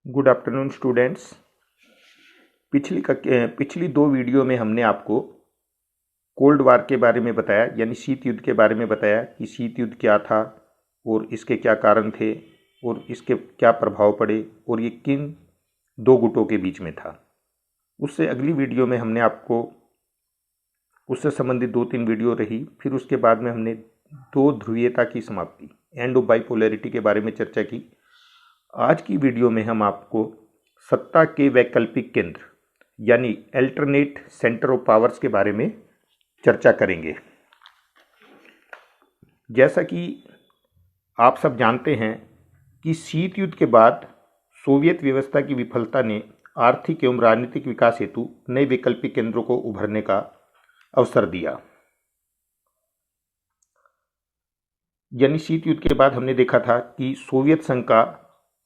Good afternoon students. पिछली दो video में हमने आपको कोल्ड वार के बारे में बताया, यानी शीत युद्ध के बारे में बताया कि शीत युद्ध क्या था और इसके क्या कारण थे और इसके क्या प्रभाव पड़े और ये किन दो गुटों के बीच में था। उससे अगली वीडियो में हमने आपको उससे संबंधित दो तीन वीडियो रही। फिर उसके बाद में हमने दो ध्रुवीयता की समाप्ति, एंड ऑफ बाइपोलैरिटी के बारे में चर्चा की। आज की वीडियो में हम आपको सत्ता के वैकल्पिक केंद्र यानी अल्टरनेट सेंटर ऑफ पावर्स के बारे में चर्चा करेंगे। जैसा कि आप सब जानते हैं कि शीत युद्ध के बाद सोवियत व्यवस्था की विफलता ने आर्थिक एवं राजनीतिक विकास हेतु नए वैकल्पिक केंद्रों को उभरने का अवसर दिया। यानी शीत युद्ध के बाद हमने देखा था कि सोवियत संघ का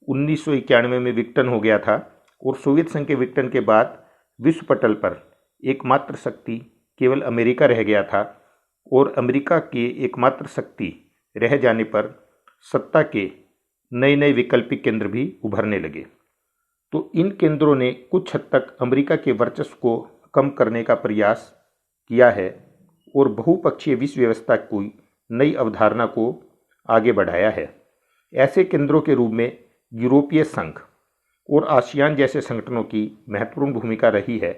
1991 में विघटन हो गया था और सोवियत संघ के विघटन के बाद विश्व पटल पर एकमात्र शक्ति केवल अमेरिका रह गया था और अमेरिका के एकमात्र शक्ति रह जाने पर सत्ता के नए नए वैकल्पिक केंद्र भी उभरने लगे। तो इन केंद्रों ने कुछ हद तक अमेरिका के वर्चस्व को कम करने का प्रयास किया है और बहुपक्षीय विश्व व्यवस्था की नई अवधारणा को आगे बढ़ाया है। ऐसे केंद्रों के रूप में यूरोपीय संघ और आसियान जैसे संगठनों की महत्वपूर्ण भूमिका रही है।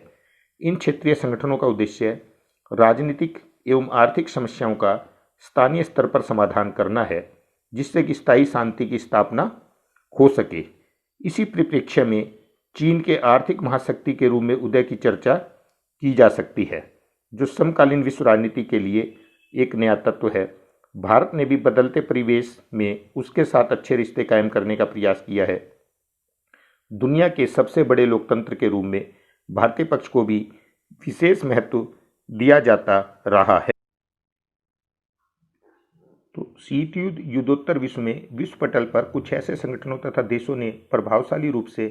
इन क्षेत्रीय संगठनों का उद्देश्य राजनीतिक एवं आर्थिक समस्याओं का स्थानीय स्तर पर समाधान करना है, जिससे कि स्थायी शांति की स्थापना हो सके। इसी परिप्रेक्ष्य में चीन के आर्थिक महाशक्ति के रूप में उदय की चर्चा की जा सकती है, जो समकालीन विश्व राजनीति के लिए एक नया तत्व है। भारत ने भी बदलते परिवेश में उसके साथ अच्छे रिश्ते कायम करने का प्रयास किया है। दुनिया के सबसे बड़े लोकतंत्र के रूप में भारतीय पक्ष को भी विशेष महत्व दिया जाता रहा है। तो शीत युद्ध युद्धोत्तर विश्व में विश्व पटल पर कुछ ऐसे संगठनों तथा देशों ने प्रभावशाली रूप से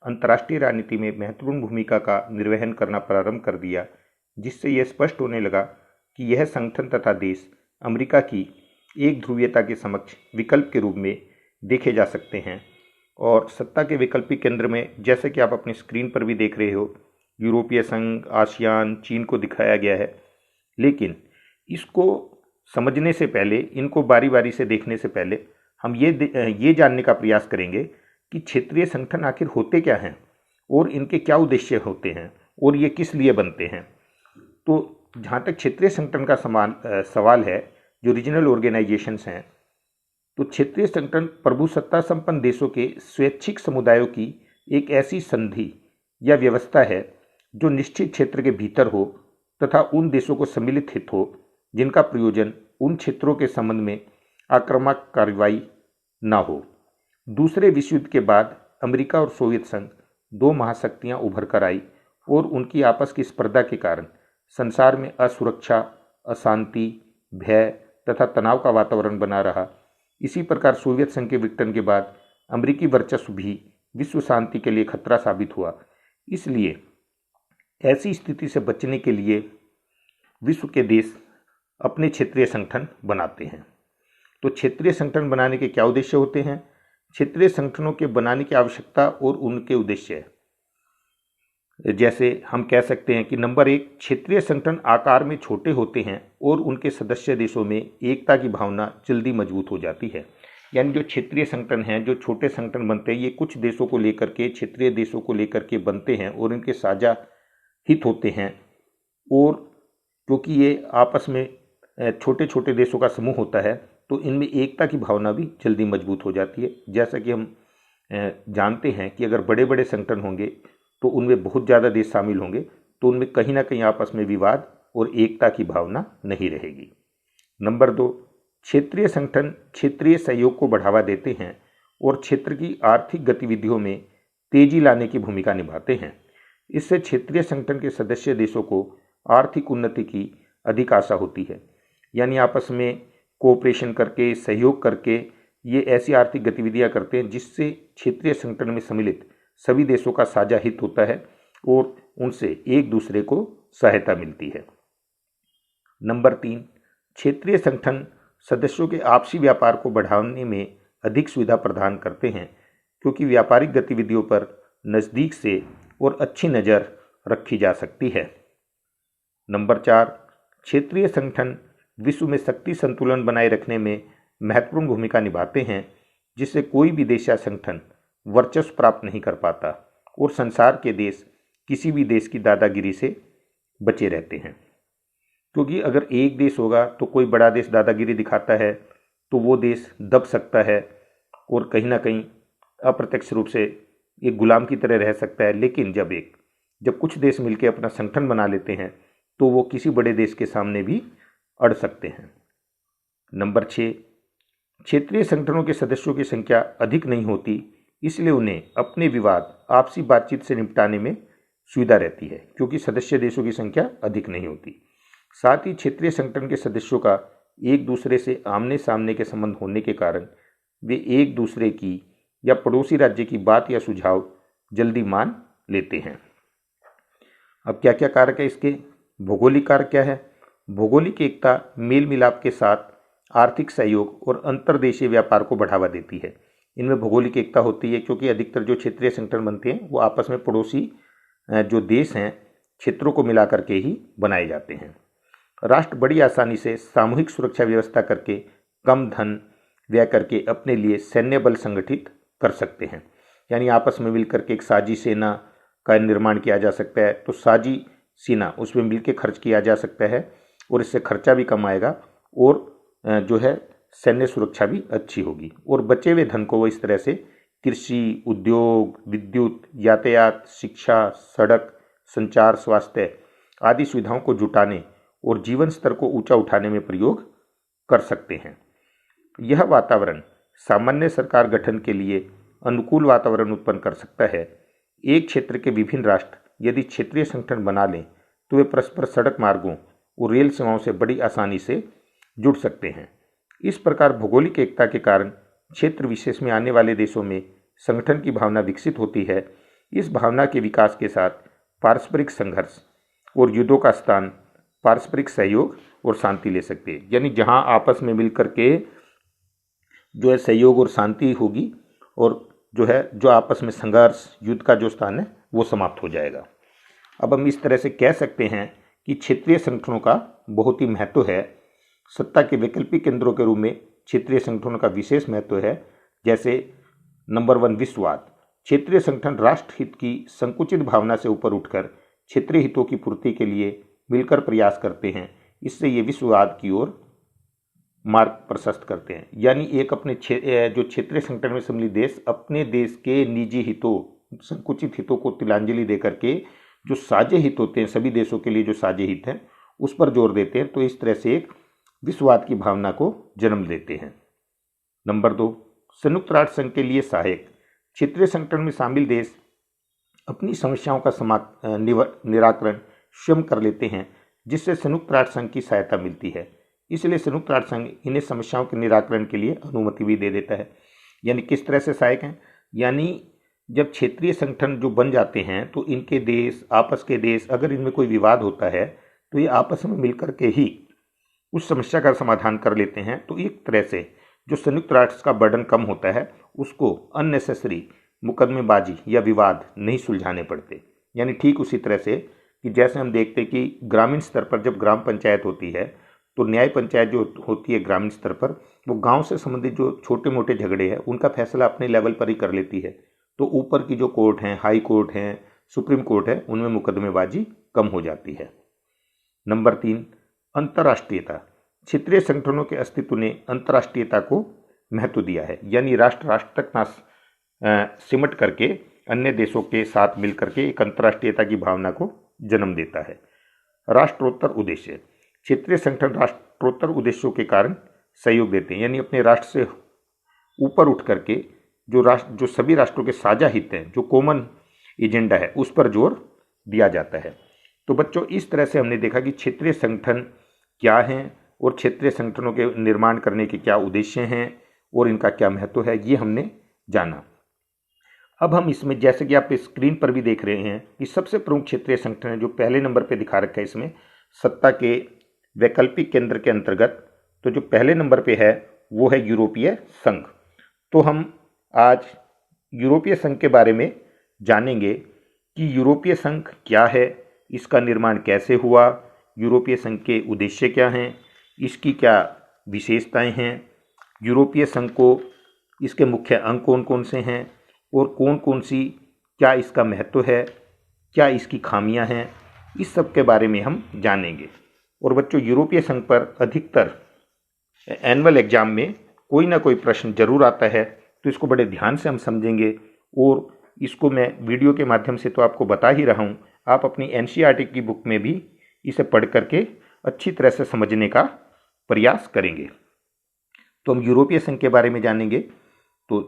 अंतर्राष्ट्रीय राजनीति में महत्वपूर्ण भूमिका का निर्वहन करना प्रारंभ कर दिया, जिससे यह स्पष्ट होने लगा कि यह संगठन तथा देश अमेरिका की एक ध्रुवीयता के समक्ष विकल्प के रूप में देखे जा सकते हैं। और सत्ता के वैकल्पिक केंद्र में, जैसे कि आप अपनी स्क्रीन पर भी देख रहे हो, यूरोपीय संघ, आसियान, चीन को दिखाया गया है। लेकिन इसको समझने से पहले, इनको बारी बारी से देखने से पहले हम ये जानने का प्रयास करेंगे कि क्षेत्रीय संगठन आखिर होते क्या हैं और इनके क्या उद्देश्य होते हैं और ये किस लिए बनते हैं। तो जहाँ तक क्षेत्रीय संगठन का सवाल है, जो रीजनल ऑर्गेनाइजेशंस हैं, तो क्षेत्रीय संगठन प्रभुसत्ता संपन्न देशों के स्वैच्छिक समुदायों की एक ऐसी संधि या व्यवस्था है जो निश्चित क्षेत्र के भीतर हो तथा उन देशों को सम्मिलित हित हो जिनका प्रयोजन उन क्षेत्रों के संबंध में आक्रामक कार्रवाई न हो। दूसरे विश्व युद्ध के बाद अमेरिका और सोवियत संघ दो महाशक्तियां उभर कर आई और उनकी आपस की स्पर्धा के कारण संसार में असुरक्षा, अशांति, भय तथा तनाव का वातावरण बना रहा। इसी प्रकार सोवियत संघ के विघटन के बाद अमेरिकी वर्चस्व भी विश्व शांति के लिए खतरा साबित हुआ। इसलिए ऐसी स्थिति से बचने के लिए विश्व के देश अपने क्षेत्रीय संगठन बनाते हैं। तो क्षेत्रीय संगठन बनाने के क्या उद्देश्य होते हैं? क्षेत्रीय संगठनों के बनाने की आवश्यकता और उनके उद्देश्य, जैसे हम कह सकते हैं कि नंबर 1, क्षेत्रीय संगठन आकार में छोटे होते हैं और उनके सदस्य देशों में एकता की भावना जल्दी मजबूत हो जाती है। यानी जो क्षेत्रीय संगठन हैं, जो छोटे संगठन बनते हैं, ये कुछ देशों को लेकर के, क्षेत्रीय देशों को लेकर के बनते हैं और इनके साझा हित होते हैं। और क्योंकि ये आपस में छोटे छोटे देशों का समूह होता है, तो इनमें एकता की भावना भी जल्दी मजबूत हो जाती है। जैसा कि हम जानते हैं कि अगर बड़े बड़े संगठन होंगे तो उनमें बहुत ज़्यादा देश शामिल होंगे, तो उनमें कहीं ना कहीं आपस में विवाद और एकता की भावना नहीं रहेगी। नंबर 2, क्षेत्रीय संगठन क्षेत्रीय सहयोग को बढ़ावा देते हैं और क्षेत्र की आर्थिक गतिविधियों में तेजी लाने की भूमिका निभाते हैं। इससे क्षेत्रीय संगठन के सदस्य देशों को आर्थिक उन्नति की अधिक आशा होती है। यानी आपस में कोऑपरेशन करके, सहयोग करके ये ऐसी आर्थिक गतिविधियां करते हैं जिससे क्षेत्रीय संगठन में सम्मिलित सभी देशों का साझा हित होता है और उनसे एक दूसरे को सहायता मिलती है। नंबर 3, क्षेत्रीय संगठन सदस्यों के आपसी व्यापार को बढ़ाने में अधिक सुविधा प्रदान करते हैं, क्योंकि व्यापारिक गतिविधियों पर नज़दीक से और अच्छी नज़र रखी जा सकती है। नंबर 4, क्षेत्रीय संगठन विश्व में शक्ति संतुलन बनाए रखने में महत्वपूर्ण भूमिका निभाते हैं, जिससे कोई भी देश या संगठन वर्चस्व प्राप्त नहीं कर पाता और संसार के देश किसी भी देश की दादागिरी से बचे रहते हैं। क्योंकि अगर एक देश होगा तो कोई बड़ा देश दादागिरी दिखाता है तो वो देश दब सकता है और कहीं ना कहीं अप्रत्यक्ष रूप से एक गुलाम की तरह रह सकता है। लेकिन जब कुछ देश मिलकर अपना संगठन बना लेते हैं तो वो किसी बड़े देश के सामने भी अड़ सकते हैं। नंबर 6, क्षेत्रीय संगठनों के सदस्यों की संख्या अधिक नहीं होती, इसलिए उन्हें अपने विवाद आपसी बातचीत से निपटाने में सुविधा रहती है, क्योंकि सदस्य देशों की संख्या अधिक नहीं होती। साथ ही क्षेत्रीय संगठन के सदस्यों का एक दूसरे से आमने सामने के संबंध होने के कारण वे एक दूसरे की या पड़ोसी राज्य की बात या सुझाव जल्दी मान लेते हैं। अब क्या क्या कारक है इसके? भौगोलिक कारक क्या है? भौगोलिक एकता मेल मिलाप के साथ आर्थिक सहयोग और अंतर्देशीय व्यापार को बढ़ावा देती है। इनमें भौगोलिक एकता होती है क्योंकि अधिकतर जो क्षेत्रीय संगठन बनते हैं वो आपस में पड़ोसी जो देश हैं क्षेत्रों को मिला करके ही बनाए जाते हैं। राष्ट्र बड़ी आसानी से सामूहिक सुरक्षा व्यवस्था करके कम धन व्यय करके अपने लिए सैन्य बल संगठित कर सकते हैं। यानी आपस में मिलकर के एक साझी सेना का निर्माण किया जा सकता है, तो साझी सेना उसमें मिलकर खर्च किया जा सकता है और इससे खर्चा भी कम आएगा और जो है सैन्य सुरक्षा भी अच्छी होगी। और बचे हुए धन को वो इस तरह से कृषि, उद्योग, विद्युत, यातायात, शिक्षा, सड़क, संचार, स्वास्थ्य आदि सुविधाओं को जुटाने और जीवन स्तर को ऊंचा उठाने में प्रयोग कर सकते हैं। यह वातावरण सामान्य सरकार गठन के लिए अनुकूल वातावरण उत्पन्न कर सकता है। एक क्षेत्र के विभिन्न राष्ट्र यदि क्षेत्रीय संगठन बना लें तो वे परस्पर सड़क मार्गों और रेल सेवाओं से बड़ी आसानी से जुड़ सकते हैं। इस प्रकार भौगोलिक एकता के कारण क्षेत्र विशेष में आने वाले देशों में संगठन की भावना विकसित होती है। इस भावना के विकास के साथ पारस्परिक संघर्ष और युद्धों का स्थान पारस्परिक सहयोग और शांति ले सकते हैं। यानी जहां आपस में मिलकर के जो है सहयोग और शांति होगी और जो आपस में संघर्ष युद्ध का जो स्थान है वो समाप्त हो जाएगा। अब हम इस तरह से कह सकते हैं कि क्षेत्रीय संगठनों का बहुत ही महत्व है। सत्ता के वैकल्पिक केंद्रों के रूप में क्षेत्रीय संगठनों का विशेष महत्व है। जैसे नंबर 1, विश्ववाद। क्षेत्रीय संगठन राष्ट्र हित की संकुचित भावना से ऊपर उठकर क्षेत्रीय हितों की पूर्ति के लिए मिलकर प्रयास करते हैं। इससे ये विश्ववाद की ओर मार्ग प्रशस्त करते हैं। यानी एक अपने जो क्षेत्रीय संगठन में सम्मिलित देश अपने देश के निजी हितों, संकुचित हितों को तिलांजलि देकर के जो साझे हित होते हैं, सभी देशों के लिए जो साझे हित हैं उस पर जोर देते हैं। तो इस तरह से एक विश्ववाद की भावना को जन्म देते हैं। नंबर 2, संयुक्त राष्ट्र संघ के लिए सहायक। क्षेत्रीय संगठन में शामिल देश अपनी समस्याओं का निराकरण स्वयं कर लेते हैं, जिससे संयुक्त राष्ट्र संघ की सहायता मिलती है। इसलिए संयुक्त राष्ट्र संघ इन्हें समस्याओं के निराकरण के लिए अनुमति भी दे देता है। यानी किस तरह से सहायक हैं? यानी जब क्षेत्रीय संगठन जो बन जाते हैं तो इनके देश, आपस के देश, अगर इनमें कोई विवाद होता है तो ये आपस में मिलकर के ही उस समस्या का समाधान कर लेते हैं। तो एक तरह से जो संयुक्त राष्ट्र का बर्डन कम होता है, उसको अननेसेसरी मुकदमेबाजी या विवाद नहीं सुलझाने पड़ते। यानी ठीक उसी तरह से कि जैसे हम देखते हैं कि ग्रामीण स्तर पर जब ग्राम पंचायत होती है तो न्याय पंचायत जो होती है ग्रामीण स्तर पर, वो गांव से संबंधित जो छोटे मोटे झगड़े हैं उनका फैसला अपने लेवल पर ही कर लेती है। तो ऊपर की जो कोर्ट हैं, हाई कोर्ट हैं, सुप्रीम कोर्ट है, उनमें मुकदमेबाजी कम हो जाती है। नंबर 3, अंतर्राष्ट्रीयता। क्षेत्रीय संगठनों के अस्तित्व ने अंतर्राष्ट्रीयता को महत्व दिया है। यानी राष्ट्र राष्ट्र तक ना सिमट करके अन्य देशों के साथ मिलकर के एक अंतर्राष्ट्रीयता की भावना को जन्म देता है। राष्ट्रोत्तर उद्देश्य। क्षेत्रीय संगठन राष्ट्रोत्तर उद्देश्यों के कारण सहयोग देते हैं। यानी अपने राष्ट्र से ऊपर उठ करके जो सभी राष्ट्रों के साझा हित हैं, जो कॉमन एजेंडा है, उस पर जोर दिया जाता है। तो बच्चों, इस तरह से हमने देखा कि क्षेत्रीय संगठन क्या हैं और क्षेत्रीय संगठनों के निर्माण करने के क्या उद्देश्य हैं और इनका क्या महत्व है, ये हमने जाना। अब हम इसमें, जैसे कि आप स्क्रीन पर भी देख रहे हैं कि सबसे प्रमुख क्षेत्रीय संगठन है जो पहले नंबर पे दिखा रखा है इसमें सत्ता के वैकल्पिक केंद्र के अंतर्गत, तो जो पहले नंबर पे है वो है यूरोपीय संघ। तो हम आज यूरोपीय संघ के बारे में जानेंगे कि यूरोपीय संघ क्या है, इसका निर्माण कैसे हुआ, यूरोपीय संघ के उद्देश्य क्या हैं, इसकी क्या विशेषताएं हैं, यूरोपीय संघ को इसके मुख्य अंग कौन कौन से हैं और कौन कौन सी, क्या इसका महत्व है, क्या इसकी खामियां हैं, इस सब के बारे में हम जानेंगे। और बच्चों, यूरोपीय संघ पर अधिकतर एनुअल एग्जाम में कोई ना कोई प्रश्न जरूर आता है, तो इसको बड़े ध्यान से हम समझेंगे। और इसको मैं वीडियो के माध्यम से तो आपको बता ही रहा हूँ, आप अपनी एनसीईआरटी की बुक में भी इसे पढ़ करके अच्छी तरह से समझने का प्रयास करेंगे। तो हम यूरोपीय संघ के बारे में जानेंगे। तो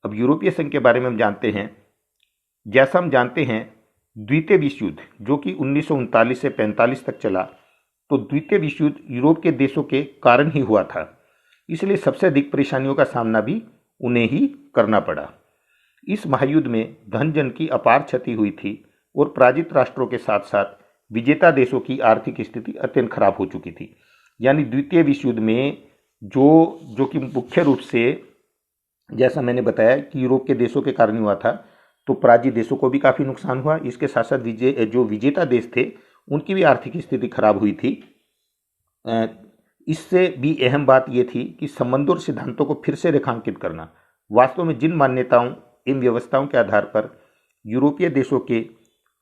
अब यूरोपीय संघ के बारे में हम जानते हैं, जैसा हम जानते हैं द्वितीय विश्व युद्ध जो कि 1939 से 45 तक चला, तो द्वितीय विश्व युद्ध यूरोप के देशों के कारण ही हुआ था, इसलिए सबसे अधिक परेशानियों का सामना भी उन्हें ही करना पड़ा। इस महायुद्ध में धन जन की अपार क्षति हुई थी और पराजित राष्ट्रों के साथ साथ विजेता देशों की आर्थिक स्थिति अत्यंत खराब हो चुकी थी। यानी द्वितीय विश्व युद्ध में जो कि मुख्य रूप से, जैसा मैंने बताया कि यूरोप के देशों के कारण हुआ था, तो पराजित देशों को भी काफ़ी नुकसान हुआ। इसके साथ साथ जो विजेता देश थे उनकी भी आर्थिक स्थिति खराब हुई थी। इससे भी अहम बात यह थी कि संबंधों और सिद्धांतों को फिर से रेखांकित करना। वास्तव में जिन मान्यताओं इन व्यवस्थाओं के आधार पर यूरोपीय देशों के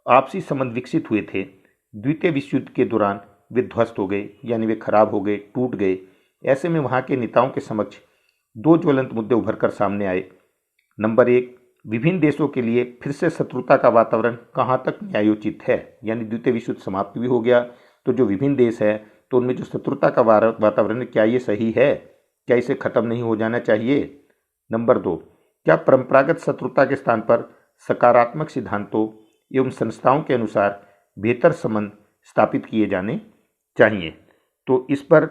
आपसी संबंध विकसित हुए थे, द्वितीय विश्व युद्ध के दौरान वे ध्वस्त हो गए, यानी वे खराब हो गए, टूट गए। ऐसे में वहाँ के नेताओं के समक्ष दो ज्वलंत मुद्दे उभर कर सामने आए। नंबर 1, विभिन्न देशों के लिए फिर से शत्रुता का वातावरण कहाँ तक न्यायोचित है, यानी द्वितीय विश्व युद्ध समाप्त भी हो गया, तो जो विभिन्न देश है तो उनमें जो शत्रुता का वातावरण है, क्या ये सही है, क्या इसे खत्म नहीं हो जाना चाहिए। नंबर 2, क्या परंपरागत शत्रुता के स्थान पर सकारात्मक सिद्धांतों एवं संस्थाओं के अनुसार बेहतर संबंध स्थापित किए जाने चाहिए। तो इस पर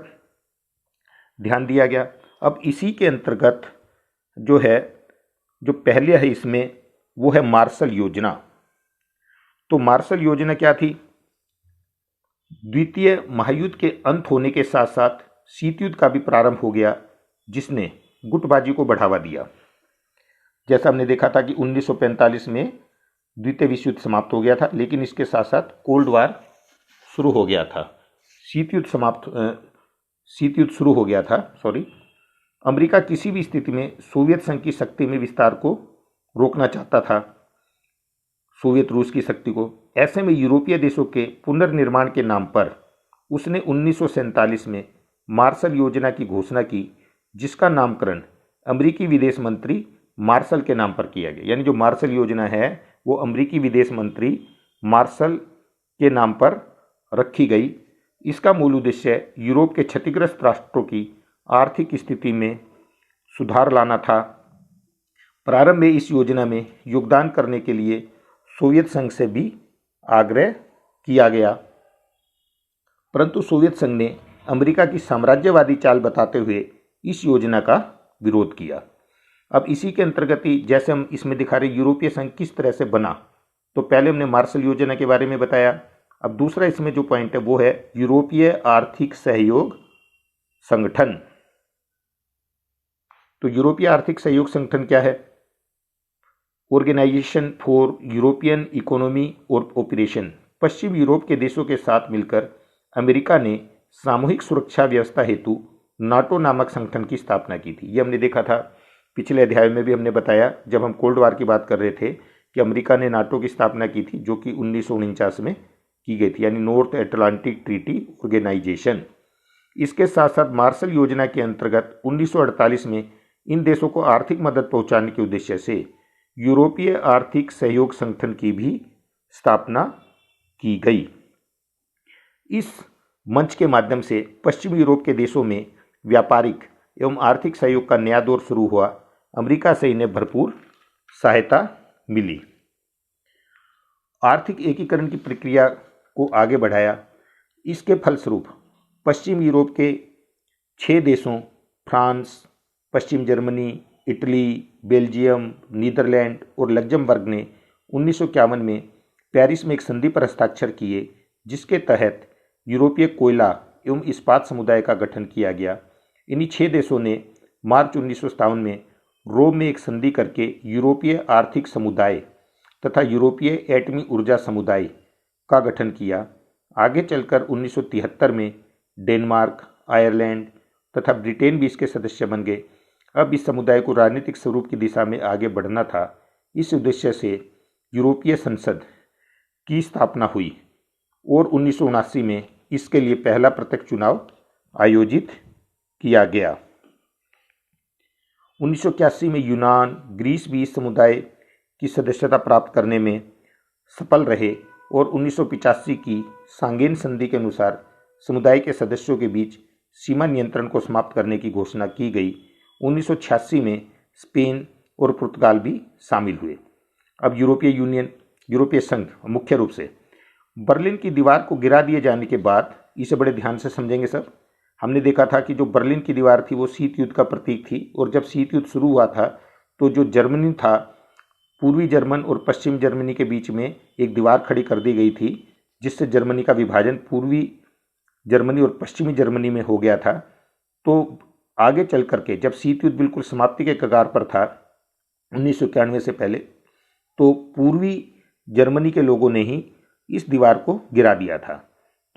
ध्यान दिया गया। अब इसी के अंतर्गत जो पहले है इसमें, वो है मार्शल योजना। तो मार्शल योजना क्या थी? द्वितीय महायुद्ध के अंत होने के साथ साथ शीत युद्ध का भी प्रारंभ हो गया, जिसने गुटबाजी को बढ़ावा दिया। जैसा हमने देखा था कि 1945 में द्वितीय विश्व युद्ध समाप्त हो गया था, लेकिन इसके साथ साथ कोल्ड वार शुरू हो गया था। शीत युद्ध शुरू हो गया था। अमेरिका किसी भी स्थिति में सोवियत संघ की शक्ति में विस्तार को रोकना चाहता था, सोवियत रूस की शक्ति को। ऐसे में यूरोपीय देशों के पुनर्निर्माण के नाम पर उसने 1947 में मार्शल योजना की घोषणा की, जिसका नामकरण अमेरिकी विदेश मंत्री मार्शल के नाम पर किया गया। यानी जो मार्शल योजना है वो अमेरिकी विदेश मंत्री मार्शल के नाम पर रखी गई। इसका मूल उद्देश्य यूरोप के क्षतिग्रस्त राष्ट्रों की आर्थिक स्थिति में सुधार लाना था। प्रारंभ में इस योजना में योगदान करने के लिए सोवियत संघ से भी आग्रह किया गया, परंतु सोवियत संघ ने अमेरिका की साम्राज्यवादी चाल बताते हुए इस योजना का विरोध किया। अब इसी के अंतर्गत ही, जैसे हम इसमें दिखा रहे यूरोपीय संघ किस तरह से बना, तो पहले हमने मार्शल योजना के बारे में बताया। अब दूसरा इसमें जो पॉइंट है वो है यूरोपीय आर्थिक सहयोग संगठन। तो यूरोपीय आर्थिक सहयोग संगठन क्या है? ऑर्गेनाइजेशन फॉर यूरोपियन इकोनॉमी और ऑपरेशन। पश्चिम यूरोप के देशों के साथ मिलकर अमेरिका ने सामूहिक सुरक्षा व्यवस्था हेतु नाटो नामक संगठन की स्थापना की थी। ये हमने देखा था पिछले अध्याय में भी, हमने बताया जब हम कोल्ड वार की बात कर रहे थे कि अमेरिका ने नाटो की स्थापना की थी, जो कि 1949 में की गई थी, यानी नॉर्थ अटलांटिक ट्रीटी ऑर्गेनाइजेशन। इसके साथ साथ मार्शल योजना के अंतर्गत 1948 में इन देशों को आर्थिक मदद पहुंचाने के उद्देश्य से यूरोपीय आर्थिक सहयोग संगठन की भी स्थापना की गई। इस मंच के माध्यम से पश्चिमी यूरोप के देशों में व्यापारिक एवं आर्थिक सहयोग का नया दौर शुरू हुआ। अमेरिका से इन्हें भरपूर सहायता मिली। आर्थिक एकीकरण की प्रक्रिया को आगे बढ़ाया। इसके फलस्वरूप पश्चिम यूरोप के 6 देशों फ्रांस, पश्चिम जर्मनी, इटली, बेल्जियम, नीदरलैंड और लग्जमबर्ग ने 1951 में पेरिस में एक संधि पर हस्ताक्षर किए, जिसके तहत यूरोपीय कोयला एवं इस्पात समुदाय का गठन किया गया। इन्हीं 6 देशों ने मार्च 1957 में रोम में एक संधि करके यूरोपीय आर्थिक समुदाय तथा यूरोपीय एटमी ऊर्जा समुदाय का गठन किया। आगे चलकर 1973 में डेनमार्क, आयरलैंड तथा ब्रिटेन भी इसके सदस्य बन गए। अब इस समुदाय को राजनीतिक स्वरूप की दिशा में आगे बढ़ना था। इस उद्देश्य से यूरोपीय संसद की स्थापना हुई और 1979 में इसके लिए पहला प्रत्यक्ष चुनाव आयोजित किया गया। 1981 में यूनान, ग्रीस भी इस समुदाय की सदस्यता प्राप्त करने में सफल रहे और 1985 की सांगेन संधि के अनुसार समुदाय के सदस्यों के बीच सीमा नियंत्रण को समाप्त करने की घोषणा की गई। 1986 में स्पेन और पुर्तगाल भी शामिल हुए। अब यूरोपीय संघ मुख्य रूप से बर्लिन की दीवार को गिरा दिए जाने के बाद, इसे बड़े ध्यान से समझेंगे सब। हमने देखा था कि जो बर्लिन की दीवार थी वो शीत युद्ध का प्रतीक थी, और जब शीत युद्ध शुरू हुआ था तो जो जर्मनी था, पूर्वी जर्मन और पश्चिम जर्मनी के बीच में एक दीवार खड़ी कर दी गई थी, जिससे जर्मनी का विभाजन पूर्वी जर्मनी और पश्चिमी जर्मनी में हो गया था। तो आगे चल करके जब शीत युद्ध बिल्कुल समाप्ति के कगार पर था 1991 से पहले, तो पूर्वी जर्मनी के लोगों ने ही इस दीवार को गिरा दिया था।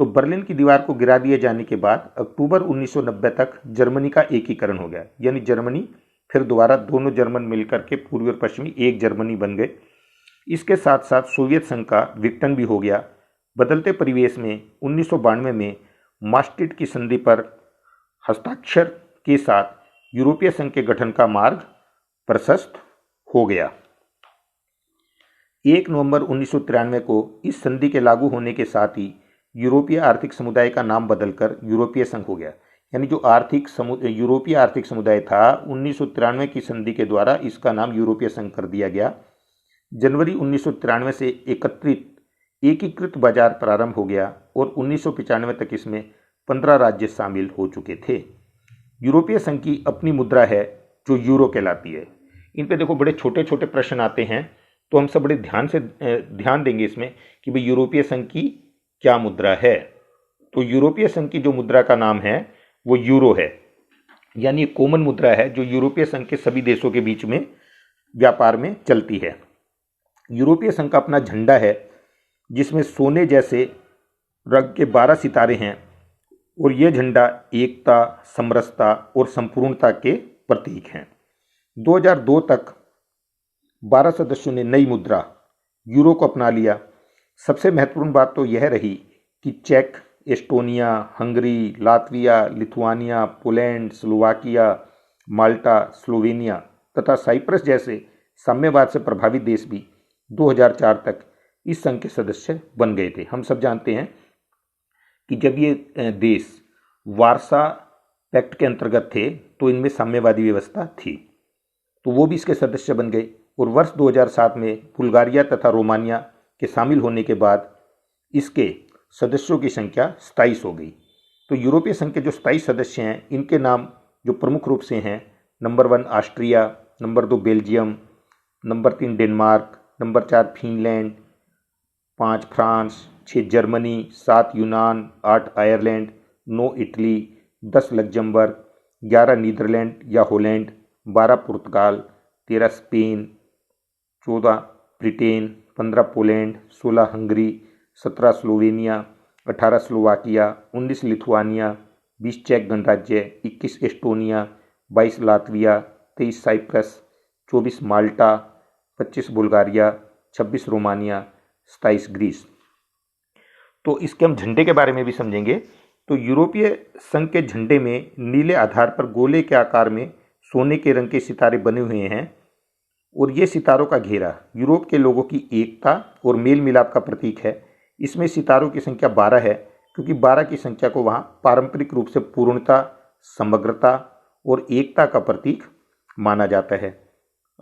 तो बर्लिन की दीवार को गिरा दिए जाने के बाद अक्टूबर 1990 तक जर्मनी का एकीकरण हो गया, यानी जर्मनी फिर दोबारा दोनों जर्मन मिलकर के पूर्वी और पश्चिमी एक जर्मनी बन गए। इसके साथ साथ सोवियत संघ का विघटन भी हो गया। बदलते परिवेश में 1992 में मास्ट्रिक्ट की संधि पर हस्ताक्षर के साथ यूरोपीय संघ के गठन का मार्ग प्रशस्त हो गया। 1 नवंबर 1993 को इस संधि के लागू होने के साथ ही यूरोपीय आर्थिक समुदाय का नाम बदलकर यूरोपीय संघ हो गया। यानी जो यूरोपीय आर्थिक समुदाय था, 1993 की संधि के द्वारा इसका नाम यूरोपीय संघ कर दिया गया। जनवरी 1993 से एकीकृत बाजार प्रारंभ हो गया और 1995 तक इसमें 15 राज्य शामिल हो चुके थे। यूरोपीय संघ की अपनी मुद्रा है जो यूरो कहलाती है। इन पे देखो बड़े छोटे छोटे प्रश्न आते हैं, तो हम सब बड़े ध्यान देंगे इसमें कि भाई यूरोपीय संघ की क्या मुद्रा है। तो यूरोपीय संघ की जो मुद्रा का नाम है वो यूरो है, यानी एक कॉमन मुद्रा है जो यूरोपीय संघ के सभी देशों के बीच में व्यापार में चलती है। यूरोपीय संघ का अपना झंडा है जिसमें सोने जैसे रंग के 12 सितारे हैं, और यह झंडा एकता, समरसता और संपूर्णता के प्रतीक हैं। 2002 तक 12 सदस्यों ने नई मुद्रा यूरो को अपना लिया। सबसे महत्वपूर्ण बात तो यह रही कि चेक, Estonia, Hungary, Latvia, Lithuania, Poland, Slovakia, Malta, Slovenia तथा साइप्रस जैसे साम्यवाद से प्रभावित देश भी 2004 तक इस संघ के सदस्य बन गए थे। हम सब जानते हैं कि जब ये देश वारसा पैक्ट के अंतर्गत थे तो इनमें साम्यवादी व्यवस्था थी, तो वो भी इसके सदस्य बन गए। और वर्ष 2007 में बुल्गारिया तथा रोमानिया के शामिल होने के बाद इसके सदस्यों की संख्या 27 हो गई। तो यूरोपीय संघ के जो 27 सदस्य हैं, इनके नाम जो प्रमुख रूप से हैं, number 1 Austria, number 2 Belgium, number 3 Denmark, number 4 Finland, 5 France, 6 Germany, 7 यूनान, 8 आयरलैंड, 9 इटली, 10 लग्जमबर्ग, 11 नीदरलैंड या होलैंड, 12 पुर्तगाल, 13 Spain, 14 Britain, 15 Poland, 16 Hungary, 17 Slovenia, 18 Slovakia, 19 Lithuania, 20 चेक गणराज्य, 21 Estonia, 22 Latvia, 23 Cyprus, 24 Malta, 25 Bulgaria, 26 Romania, 27 Greece. तो इसके हम झंडे के बारे में भी समझेंगे। तो यूरोपीय संघ के झंडे में नीले आधार पर गोले के आकार में सोने के रंग के सितारे बने हुए हैं, और ये सितारों का घेरा यूरोप के लोगों की एकता और मेल मिलाप का प्रतीक है। इसमें सितारों की संख्या 12 है, क्योंकि 12 की संख्या को वहाँ पारंपरिक रूप से पूर्णता, समग्रता और एकता का प्रतीक माना जाता है।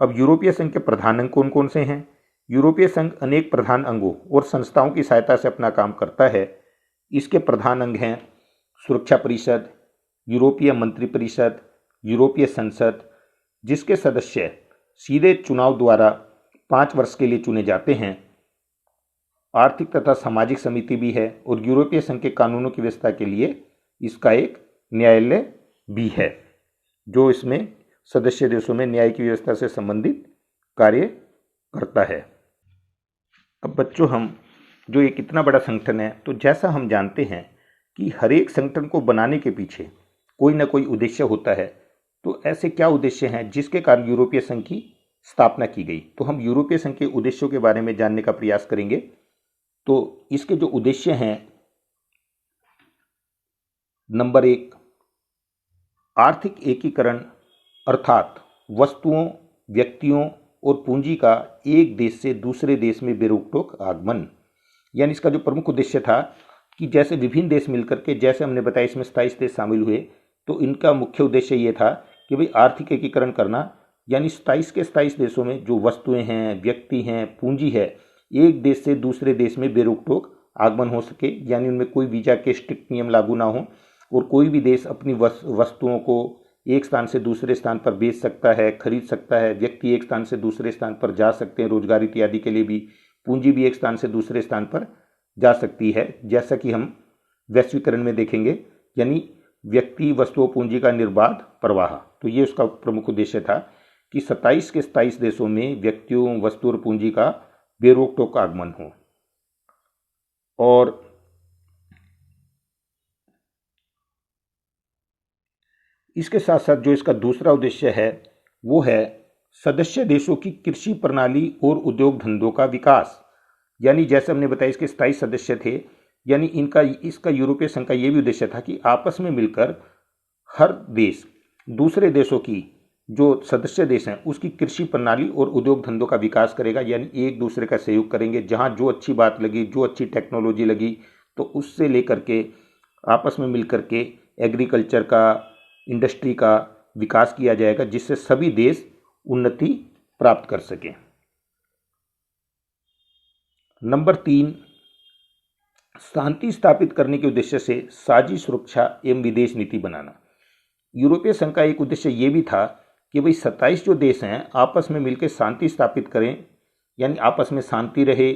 अब यूरोपीय संघ के प्रधान अंग कौन कौन से हैं? यूरोपीय संघ अनेक प्रधान अंगों और संस्थाओं की सहायता से अपना काम करता है। इसके प्रधान अंग हैं सुरक्षा परिषद, यूरोपीय मंत्रिपरिषद, यूरोपीय संसद, जिसके सदस्य सीधे चुनाव द्वारा 5 वर्ष के लिए चुने जाते हैं। आर्थिक तथा सामाजिक समिति भी है, और यूरोपीय संघ के कानूनों की व्यवस्था के लिए इसका एक न्यायालय भी है, जो इसमें सदस्य देशों में न्याय की व्यवस्था से संबंधित कार्य करता है। अब बच्चों, हम जो एक इतना बड़ा संगठन है, तो जैसा हम जानते हैं कि हर एक संगठन को बनाने के पीछे कोई ना कोई उद्देश्य होता है। तो ऐसे क्या उद्देश्य हैं जिसके कारण यूरोपीय संघ की स्थापना की गई? तो हम यूरोपीय संघ के उद्देश्यों के बारे में जानने का प्रयास करेंगे। तो इसके जो उद्देश्य हैं, नंबर 1, आर्थिक एकीकरण, अर्थात वस्तुओं, व्यक्तियों और पूंजी का एक देश से दूसरे देश में बेरोक-टोक आगमन। यानी इसका जो प्रमुख उद्देश्य था कि जैसे विभिन्न देश मिलकर के, जैसे हमने बताया इसमें 27 देश शामिल हुए, तो इनका मुख्य उद्देश्य ये था कि भाई आर्थिक एकीकरण करना, यानी 27 के 27 देशों में जो वस्तुएं हैं, व्यक्ति हैं, पूंजी है, एक देश से दूसरे देश में बेरोक-टोक आगमन हो सके। यानी उनमें कोई वीजा के स्ट्रिक्ट नियम लागू ना हो और कोई भी देश अपनी वस्तुओं को एक स्थान से दूसरे स्थान पर बेच सकता है, खरीद सकता है। व्यक्ति एक स्थान से दूसरे स्थान पर जा सकते हैं रोजगार इत्यादि के लिए भी। पूंजी भी एक स्थान से दूसरे स्थान पर जा सकती है, जैसा कि हम वैश्वीकरण में देखेंगे, यानी व्यक्ति, वस्तुओं, पूंजी का निर्बाध प्रवाह। तो ये उसका प्रमुख उद्देश्य था कि 27 के 27 देशों में व्यक्तियों, वस्तु और पूंजी का बेरोक टोक आगमन हो। और इसके साथ साथ जो इसका दूसरा उद्देश्य है वो है सदस्य देशों की कृषि प्रणाली और उद्योग धंधों का विकास। यानी जैसे हमने बताया इसके 27 सदस्य थे, यानी इसका यूरोपीय संघ का ये भी उद्देश्य था कि आपस में मिलकर हर देश दूसरे देशों की, जो सदस्य देश हैं, उसकी कृषि प्रणाली और उद्योग धंधों का विकास करेगा। यानी एक दूसरे का सहयोग करेंगे, जहाँ जो अच्छी बात लगी, जो अच्छी टेक्नोलॉजी लगी, तो उससे लेकर के आपस में मिलकर के एग्रीकल्चर का, इंडस्ट्री का विकास किया जाएगा, जिससे सभी देश उन्नति प्राप्त कर सकें। नंबर 3, शांति स्थापित करने के उद्देश्य से साझी सुरक्षा एवं विदेश नीति बनाना। यूरोपीय संघ का एक उद्देश्य ये भी था कि भाई 27 जो देश हैं आपस में मिलकर शांति स्थापित करें, यानी आपस में शांति रहे,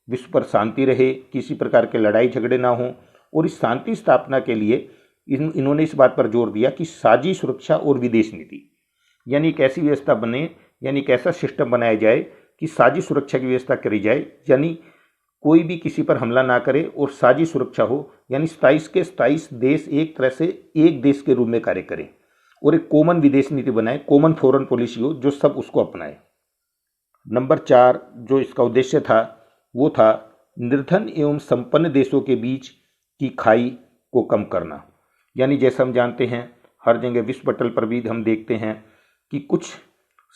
विश्व पर शांति रहे, किसी प्रकार के लड़ाई झगड़े ना हो। और इस शांति स्थापना के लिए इन्होंने इस बात पर जोर दिया कि साझी सुरक्षा और विदेश नीति, यानी एक ऐसी व्यवस्था बने, यानी एक ऐसा सिस्टम बनाया जाए कि साझी सुरक्षा की व्यवस्था करी जाए, यानी कोई भी किसी पर हमला ना करे और साझी सुरक्षा हो। यानी 27 के 27 देश एक तरह से एक देश के रूप में कार्य करें और एक कॉमन विदेश नीति बनाए, कॉमन फॉरेन पॉलिसी हो जो सब उसको अपनाए। नंबर 4 जो इसका उद्देश्य था वो था निर्धन एवं संपन्न देशों के बीच की खाई को कम करना। यानी जैसे हम जानते हैं हर जगह विश्व पटल पर भी हम देखते हैं कि कुछ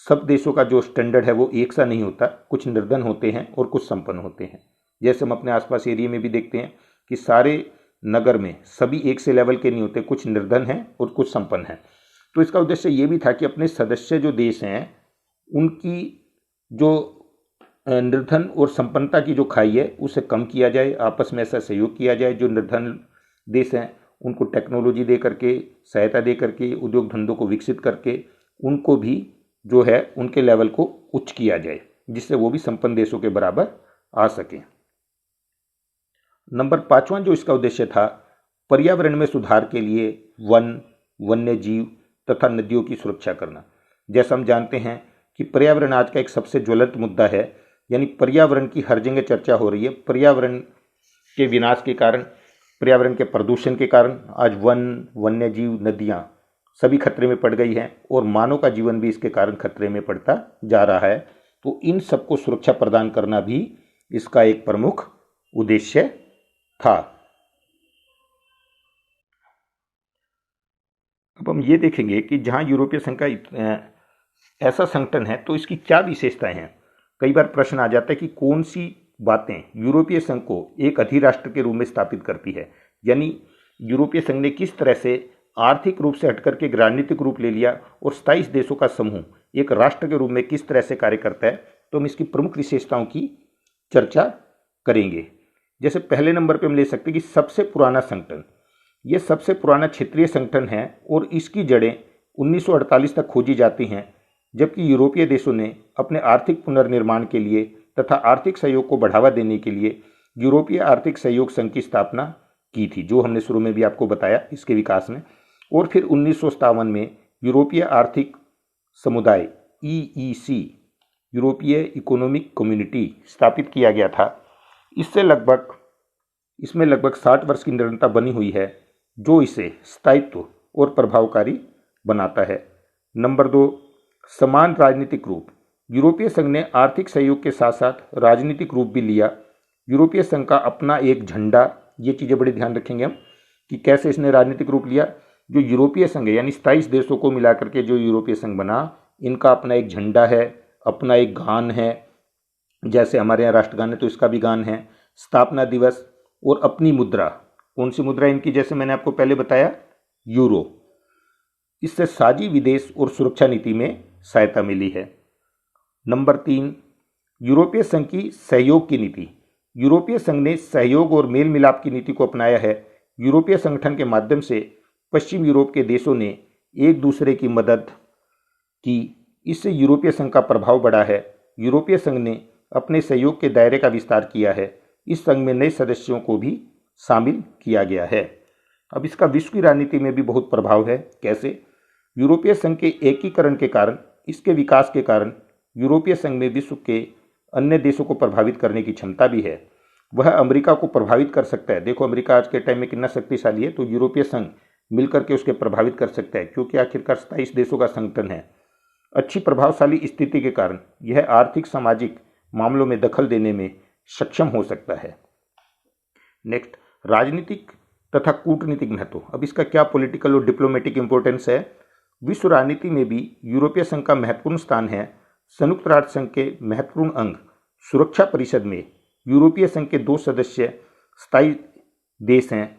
सब देशों का जो स्टैंडर्ड है वो एक सा नहीं होता, कुछ निर्धन होते हैं और कुछ संपन्न होते हैं। जैसे हम अपने आसपास एरिया में भी देखते हैं कि सारे नगर में सभी एक से लेवल के नहीं होते, कुछ निर्धन हैं और कुछ संपन्न हैं। तो इसका उद्देश्य ये भी था कि अपने सदस्य जो देश हैं उनकी जो निर्धन और संपन्नता की जो खाई है उसे कम किया जाए, आपस में ऐसा सहयोग किया जाए। जो निर्धन देश हैं उनको टेक्नोलॉजी दे करके, सहायता दे करके, उद्योग धंधों को विकसित करके उनको भी जो है उनके लेवल को उच्च किया जाए, जिससे वो भी संपन्न देशों के बराबर आ सकें। नंबर 5वां जो इसका उद्देश्य था, पर्यावरण में सुधार के लिए वन, वन्य जीव तथा नदियों की सुरक्षा करना। जैसा हम जानते हैं कि पर्यावरण आज का एक सबसे ज्वलंत मुद्दा है, यानी पर्यावरण की हर जगह चर्चा हो रही है। पर्यावरण के विनाश के कारण, पर्यावरण के प्रदूषण के कारण आज वन, वन्य जीव, नदियाँ सभी खतरे में पड़ गई हैं और मानव का जीवन भी इसके कारण खतरे में पड़ता जा रहा है। तो इन सबको सुरक्षा प्रदान करना भी इसका एक प्रमुख उद्देश्य था। अब हम ये देखेंगे कि जहाँ यूरोपीय संघ का ऐसा संगठन है तो इसकी क्या विशेषताएं हैं। कई बार प्रश्न आ जाता है कि कौन सी बातें यूरोपीय संघ को एक अधिराष्ट्र के रूप में स्थापित करती है, यानी यूरोपीय संघ ने किस तरह से आर्थिक रूप से हटकर के राजनीतिक रूप ले लिया और 27 देशों का समूह एक राष्ट्र के रूप में किस तरह से कार्य करता है। तो हम इसकी प्रमुख विशेषताओं की चर्चा करेंगे। जैसे पहले नंबर पे हम ले सकते हैं कि सबसे पुराना संगठन, ये सबसे पुराना क्षेत्रीय संगठन है और इसकी जड़ें 1948 तक खोजी जाती हैं, जबकि यूरोपीय देशों ने अपने आर्थिक पुनर्निर्माण के लिए तथा आर्थिक सहयोग को बढ़ावा देने के लिए यूरोपीय आर्थिक सहयोग संघ की स्थापना की थी, जो हमने शुरू में भी आपको बताया इसके विकास में। और फिर 1957 में यूरोपीय आर्थिक समुदाय EEC, यूरोपीय इकोनॉमिक कम्युनिटी स्थापित किया गया था। इसमें लगभग 60 वर्ष की निरंतरता बनी हुई है, जो इसे स्थायित्व और प्रभावकारी बनाता है। नंबर 2, समान राजनीतिक रूप। यूरोपीय संघ ने आर्थिक सहयोग के साथ साथ राजनीतिक रूप भी लिया। यूरोपीय संघ का अपना एक झंडा, ये चीज़ें बड़ी ध्यान रखेंगे हम कि कैसे इसने राजनीतिक रूप लिया। जो यूरोपीय संघ है यानी 27 देशों को मिलाकर के जो यूरोपीय संघ बना, इनका अपना एक झंडा है, अपना एक गान है, जैसे हमारे यहाँ राष्ट्रगान है तो इसका भी गान है, स्थापना दिवस और अपनी मुद्रा। कौन सी मुद्रा इनकी? जैसे मैंने आपको पहले बताया, यूरो। इससे साझी विदेश और सुरक्षा नीति में सहायता मिली है। नंबर 3, यूरोपीय संघ की सहयोग की नीति। यूरोपीय संघ ने सहयोग और मेल मिलाप की नीति को अपनाया है। यूरोपीय संगठन के माध्यम से पश्चिम यूरोप के देशों ने एक दूसरे की मदद की। इससे यूरोपीय संघ का प्रभाव बढ़ा है। यूरोपीय संघ ने अपने सहयोग के दायरे का विस्तार किया है। इस संघ में नए सदस्यों को भी शामिल किया गया है। अब इसका विश्व की राजनीति में भी बहुत प्रभाव है। कैसे? यूरोपीय संघ के एकीकरण के कारण, इसके विकास के कारण यूरोपीय संघ में विश्व के अन्य देशों को प्रभावित करने की क्षमता भी है। वह अमेरिका को प्रभावित कर सकता है। देखो अमेरिका आज के टाइम में कितना शक्तिशाली है, तो यूरोपीय संघ मिलकर के उसके प्रभावित कर सकता है, क्योंकि आखिरकार 27 देशों का संगठन है। अच्छी प्रभावशाली स्थिति के कारण यह आर्थिक सामाजिक मामलों में दखल देने में सक्षम हो सकता है। नेक्स्ट, राजनीतिक तथा कूटनीतिक महत्व। अब इसका क्या पॉलिटिकल और डिप्लोमेटिक इंपॉर्टेंस है? विश्व राजनीति में भी यूरोपीय संघ का महत्वपूर्ण स्थान है। संयुक्त राष्ट्र संघ के महत्वपूर्ण अंग सुरक्षा परिषद में यूरोपीय संघ के 2 सदस्य स्थायी देश हैं,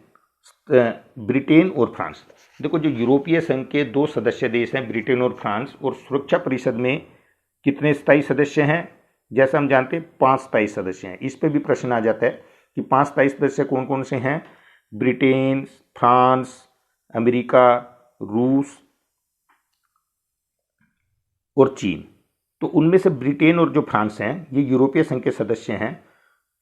ब्रिटेन और फ्रांस। देखो जो यूरोपीय संघ के 2 सदस्य देश हैं, ब्रिटेन और फ्रांस, और सुरक्षा परिषद में कितने स्थायी सदस्य हैं? जैसा हम जानते हैं 5 स्थायी सदस्य हैं। इस पर भी प्रश्न आ जाता है कि 5 स्थायी सदस्य कौन कौन से हैं? ब्रिटेन, फ्रांस, अमेरिका, रूस और चीन। तो उनमें से ब्रिटेन और जो फ्रांस हैं ये यूरोपीय संघ के सदस्य हैं,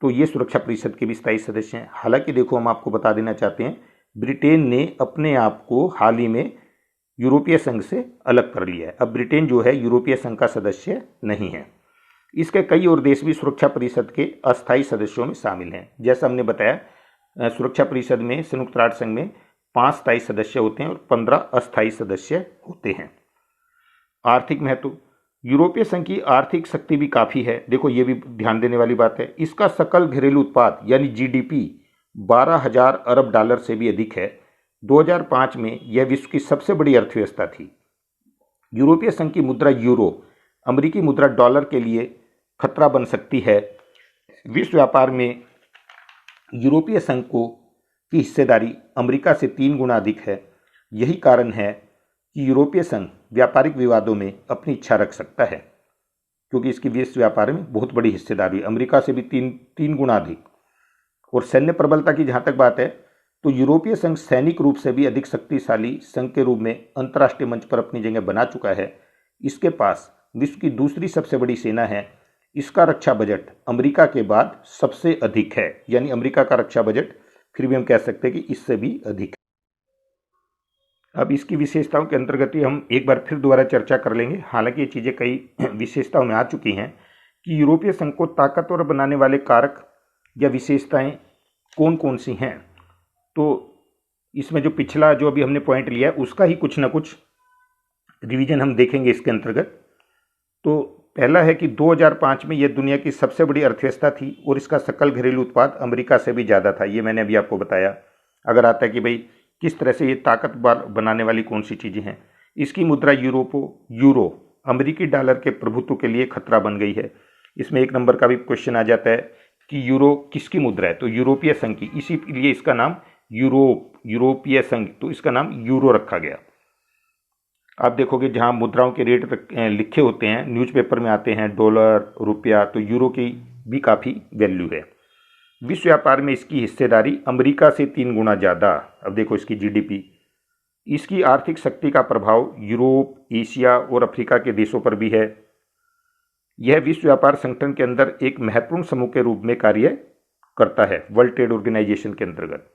तो ये सुरक्षा परिषद के भी स्थायी सदस्य हैं। हालांकि देखो हम आपको बता देना चाहते हैं, ब्रिटेन ने अपने आप को हाल ही में यूरोपीय संघ से अलग कर लिया है। अब ब्रिटेन जो है यूरोपीय संघ का सदस्य नहीं है। इसके कई और देश भी सुरक्षा परिषद के अस्थायी सदस्यों में शामिल हैं। जैसा हमने बताया, सुरक्षा परिषद में संयुक्त राष्ट्र संघ में 5 स्थायी सदस्य होते हैं और 15 अस्थायी सदस्य होते हैं। आर्थिक महत्व। यूरोपीय संघ की आर्थिक शक्ति भी काफ़ी है। देखो ये भी ध्यान देने वाली बात है। इसका सकल घरेलू उत्पाद यानी GDP 12,000 अरब डॉलर से भी अधिक है। 2005 में यह विश्व की सबसे बड़ी अर्थव्यवस्था थी। यूरोपीय संघ की मुद्रा यूरो अमेरिकी मुद्रा डॉलर के लिए खतरा बन सकती है। विश्व व्यापार में यूरोपीय संघ की हिस्सेदारी अमेरिका से 3 गुना अधिक है। यही कारण है कि यूरोपीय संघ व्यापारिक विवादों में अपनी इच्छा रख सकता है, क्योंकि इसकी विश्व व्यापार में बहुत बड़ी हिस्सेदारी, अमेरिका से भी 3 गुना अधिक। और सैन्य प्रबलता की जहाँ तक बात है, तो यूरोपीय संघ सैनिक रूप से भी अधिक शक्तिशाली संघ के रूप में अंतर्राष्ट्रीय मंच पर अपनी जगह बना चुका है। इसके पास विश्व की दूसरी सबसे बड़ी सेना है। इसका रक्षा बजट अमेरिका के बाद सबसे अधिक है, यानी अमेरिका का रक्षा बजट फिर भी हम कह सकते हैं कि इससे भी अधिक है। अब इसकी विशेषताओं के अंतर्गत ही हम एक बार फिर दोबारा चर्चा कर लेंगे। हालांकि ये चीज़ें कई विशेषताओं में आ चुकी हैं कि यूरोपीय संघ को ताकतवर बनाने वाले कारक या विशेषताएं कौन कौन सी हैं। तो इसमें जो पिछला जो अभी हमने पॉइंट लिया है उसका ही कुछ ना कुछ रिवीजन हम देखेंगे इसके अंतर्गत। तो पहला है कि 2005 में यह दुनिया की सबसे बड़ी अर्थव्यवस्था थी और इसका सकल घरेलू उत्पाद अमेरिका से भी ज़्यादा था। ये मैंने अभी आपको बताया। अगर आता है कि भाई किस तरह से ये ताकतवर बनाने वाली कौन सी चीज़ें हैं। इसकी मुद्रा यूरो अमेरिकी डॉलर के प्रभुत्व के लिए खतरा बन गई है। इसमें 1 नंबर का भी क्वेश्चन आ जाता है कि यूरो किसकी मुद्रा है, तो यूरोपीय संघ की, इसीलिए इसका नाम यूरोपीय संघ, तो इसका नाम यूरो रखा गया। आप देखोगे जहां मुद्राओं के रेट लिखे होते हैं, न्यूज़पेपर में आते हैं डॉलर, रुपया, तो यूरो की भी काफ़ी वैल्यू है। विश्व व्यापार में इसकी हिस्सेदारी अमेरिका से 3 गुना ज़्यादा। अब देखो इसकी GDP, इसकी आर्थिक शक्ति का प्रभाव यूरोप, एशिया और अफ्रीका के देशों पर भी है। यह विश्व व्यापार संगठन के अंदर एक महत्वपूर्ण समूह के रूप में कार्य करता है, वर्ल्ड ट्रेड ऑर्गेनाइजेशन के अंतर्गत।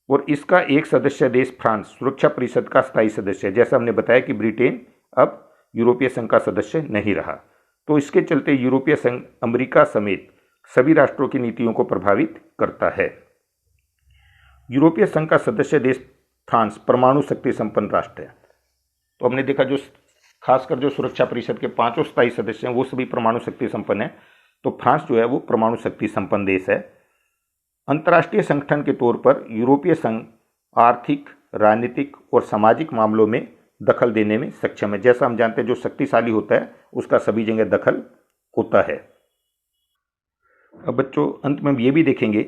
और इसका एक सदस्य देश फ्रांस सुरक्षा परिषद का स्थायी सदस्य है। जैसा हमने बताया कि ब्रिटेन अब यूरोपीय संघ का सदस्य नहीं रहा। तो इसके चलते यूरोपीय संघ अमेरिका समेत सभी राष्ट्रों की नीतियों को प्रभावित करता है। यूरोपीय संघ का सदस्य देश फ्रांस परमाणु शक्ति संपन्न राष्ट्र है। तो हमने देखा जो खासकर जो सुरक्षा परिषद के 5 स्थायी सदस्य हैं वो सभी परमाणु शक्ति संपन्न है। तो फ्रांस जो है वो परमाणु शक्ति संपन्न देश है। अंतर्राष्ट्रीय संगठन के तौर पर यूरोपीय संघ आर्थिक, राजनीतिक और सामाजिक मामलों में दखल देने में सक्षम है। जैसा हम जानते हैं जो शक्तिशाली होता है उसका सभी जगह दखल होता है। अब बच्चों अंत में हम ये भी देखेंगे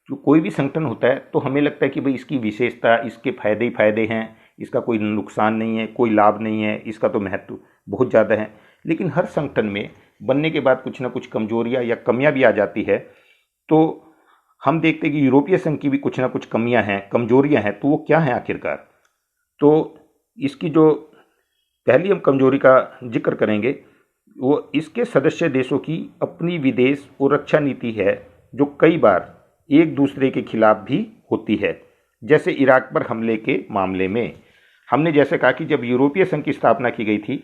जो कोई भी संगठन होता है तो हमें लगता है कि भाई इसकी विशेषता, इसके फायदे ही फायदे हैं, इसका कोई नुकसान नहीं है, कोई लाभ नहीं है, इसका तो महत्व बहुत ज़्यादा है। लेकिन हर संगठन में बनने के बाद कुछ ना कुछ कमजोरियां या कमियां भी आ जाती है। तो हम देखते हैं कि यूरोपीय संघ की भी कुछ ना कुछ कमियां हैं, कमजोरियां हैं। तो वो क्या हैं आखिरकार? तो इसकी जो पहली हम कमजोरी का जिक्र करेंगे वो इसके सदस्य देशों की अपनी विदेश और रक्षा नीति है जो कई बार एक दूसरे के खिलाफ भी होती है। जैसे इराक पर हमले के मामले में हमने जैसे कहा कि जब यूरोपीय संघ की स्थापना की गई थी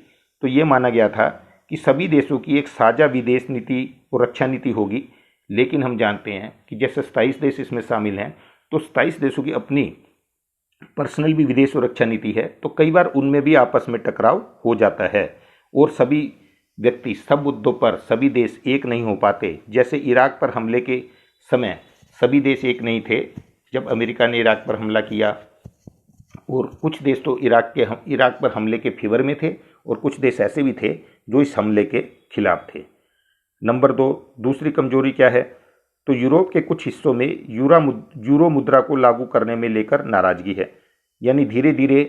तो ये माना गया था कि सभी देशों की एक साझा विदेश नीति और रक्षा नीति होगी। लेकिन हम जानते हैं कि जैसे 27 देश इसमें शामिल हैं तो 27 देशों की अपनी पर्सनल भी विदेश और रक्षा नीति है। तो कई बार उनमें भी आपस में टकराव हो जाता है और सभी व्यक्ति सब मुद्दों पर सभी देश एक नहीं हो पाते। जैसे इराक पर हमले के समय सभी देश एक नहीं थे जब अमेरिका ने इराक पर हमला किया, और कुछ देश तो इराक पर हमले के फेवर में थे और कुछ देश ऐसे भी थे जो इस हमले के खिलाफ थे। नंबर 2, दूसरी कमजोरी क्या है? तो यूरोप के कुछ हिस्सों में यूरो मुद्रा को लागू करने में लेकर नाराजगी है। यानी धीरे धीरे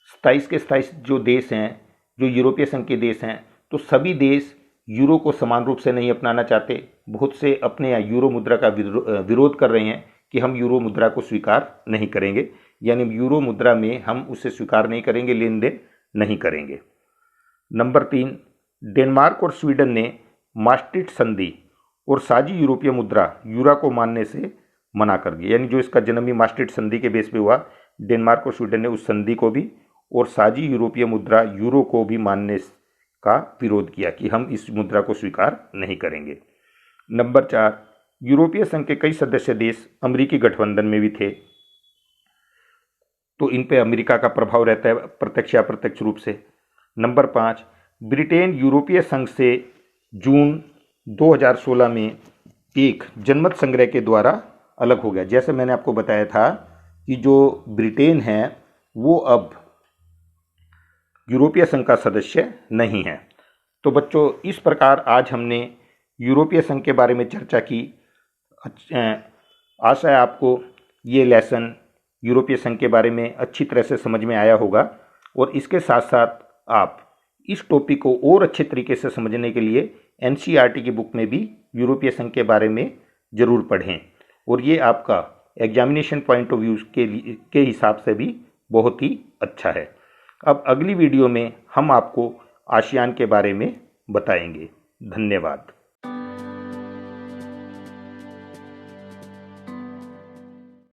27 के 27 जो देश हैं, जो यूरोपीय संघ के देश हैं, तो सभी देश यूरो को समान रूप से नहीं अपनाना चाहते। बहुत से अपने यहाँ यूरो मुद्रा का विरोध कर रहे हैं कि हम यूरो मुद्रा को स्वीकार नहीं करेंगे, यानी यूरो मुद्रा में हम उसे स्वीकार नहीं करेंगे, लेन देन नहीं करेंगे। नंबर 3, डेनमार्क और स्वीडन ने मास्ट्रिक्ट संधि और साझी यूरोपीय मुद्रा यूरो को मानने से मना कर दिया। यानी जो इसका जन्म ही मास्ट्रिक्ट संधि के बेस पे हुआ, डेनमार्क और स्वीडन ने उस संधि को भी और साझी यूरोपीय मुद्रा यूरो को भी मानने का विरोध किया कि हम इस मुद्रा को स्वीकार नहीं करेंगे। नंबर 4, यूरोपीय संघ के कई सदस्य देश अमेरिकी गठबंधन में भी थे, तो इन पे अमेरिका का प्रभाव रहता है प्रत्यक्ष या अप्रत्यक्ष रूप से। नंबर 5, ब्रिटेन यूरोपीय संघ से जून 2016 में एक जनमत संग्रह के द्वारा अलग हो गया। जैसे मैंने आपको बताया था कि जो ब्रिटेन है वो अब यूरोपीय संघ का सदस्य नहीं है। तो बच्चों इस प्रकार आज हमने यूरोपीय संघ के बारे में चर्चा की। आशा है आपको ये लेसन यूरोपीय संघ के बारे में अच्छी तरह से समझ में आया होगा, और इसके साथ साथ आप इस टॉपिक को और अच्छे तरीके से समझने के लिए एनसीईआरटी की बुक में भी यूरोपीय संघ के बारे में ज़रूर पढ़ें, और ये आपका एग्जामिनेशन पॉइंट ऑफ व्यू के हिसाब से भी बहुत ही अच्छा है। अब अगली वीडियो में हम आपको आसियान के बारे में बताएंगे। धन्यवाद।